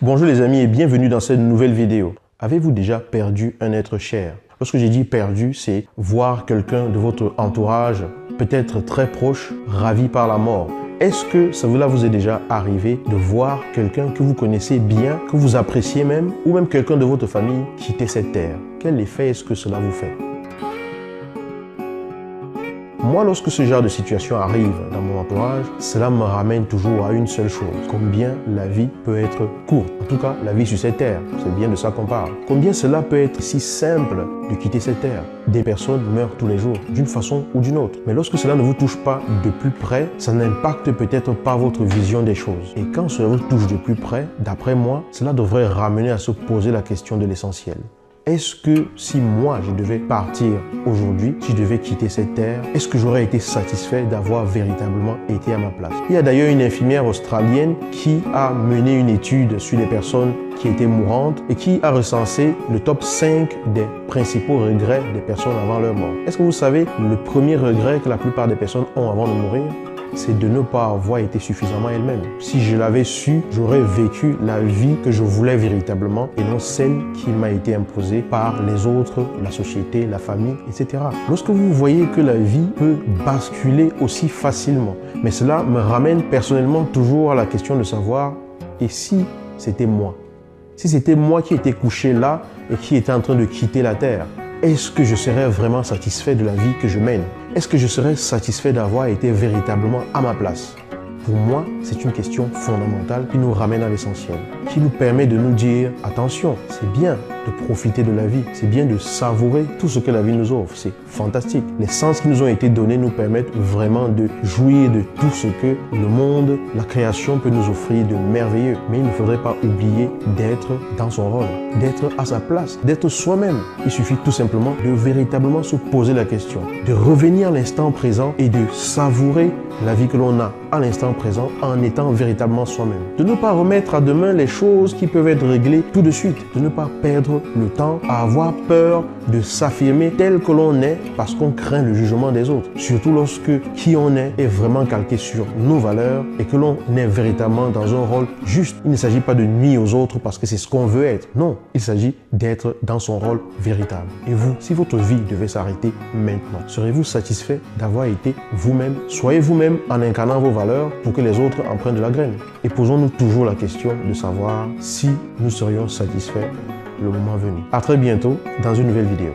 Bonjour les amis et bienvenue dans cette nouvelle vidéo. Avez-vous déjà perdu un être cher? Lorsque j'ai dit perdu, c'est voir quelqu'un de votre entourage, peut-être très proche, ravi par la mort. Est-ce que cela vous est déjà arrivé de voir quelqu'un que vous connaissez bien, que vous appréciez même, ou même quelqu'un de votre famille quitter cette terre? Quel effet est-ce que cela vous fait? Moi, lorsque ce genre de situation arrive dans mon entourage, cela me ramène toujours à une seule chose. Combien la vie peut être courte. En tout cas, la vie sur cette terre. C'est bien de ça qu'on parle. Combien cela peut être si simple de quitter cette terre. Des personnes meurent tous les jours, d'une façon ou d'une autre. Mais lorsque cela ne vous touche pas de plus près, ça n'impacte peut-être pas votre vision des choses. Et quand cela vous touche de plus près, d'après moi, cela devrait ramener à se poser la question de l'essentiel. Est-ce que si moi je devais partir aujourd'hui, si je devais quitter cette terre, est-ce que j'aurais été satisfait d'avoir véritablement été à ma place? Il y a d'ailleurs une infirmière australienne qui a mené une étude sur les personnes qui étaient mourantes et qui a recensé le top 5 des principaux regrets des personnes avant leur mort. Est-ce que vous savez le premier regret que la plupart des personnes ont avant de mourir? C'est de ne pas avoir été suffisamment elle-même. Si je l'avais su, j'aurais vécu la vie que je voulais véritablement et non celle qui m'a été imposée par les autres, la société, la famille, etc. Lorsque vous voyez que la vie peut basculer aussi facilement, mais cela me ramène personnellement toujours à la question de savoir, et si c'était moi? Si c'était moi qui étais couché là et qui était en train de quitter la terre, est-ce que je serais vraiment satisfait de la vie que je mène? Est-ce que je serais satisfait d'avoir été véritablement à ma place? Pour moi, c'est une question fondamentale qui nous ramène à l'essentiel, qui nous permet de nous dire « Attention, c'est bien de profiter de la vie, c'est bien de savourer tout ce que la vie nous offre, c'est fantastique. » Les sens qui nous ont été donnés nous permettent vraiment de jouir de tout ce que le monde, la création peut nous offrir de merveilleux. Mais il ne faudrait pas oublier d'être dans son rôle, d'être à sa place, d'être soi-même. Il suffit tout simplement de véritablement se poser la question, de revenir à l'instant présent et de savourer la vie que l'on a à l'instant présent en étant véritablement soi-même. De ne pas remettre à demain les choses qui peuvent être réglées tout de suite. De ne pas perdre le temps à avoir peur de s'affirmer tel que l'on est parce qu'on craint le jugement des autres. Surtout lorsque qui on est vraiment calqué sur nos valeurs et que l'on est véritablement dans un rôle juste. Il ne s'agit pas de nuire aux autres parce que c'est ce qu'on veut être. Non, il s'agit d'être dans son rôle véritable. Et vous, si votre vie devait s'arrêter maintenant, serez-vous satisfait d'avoir été vous-même? Soyez vous-même en incarnant vos valeurs pour que les autres en prennent de la graine. Et posons-nous toujours la question de savoir si nous serions satisfaits le moment venu. À très bientôt dans une nouvelle vidéo.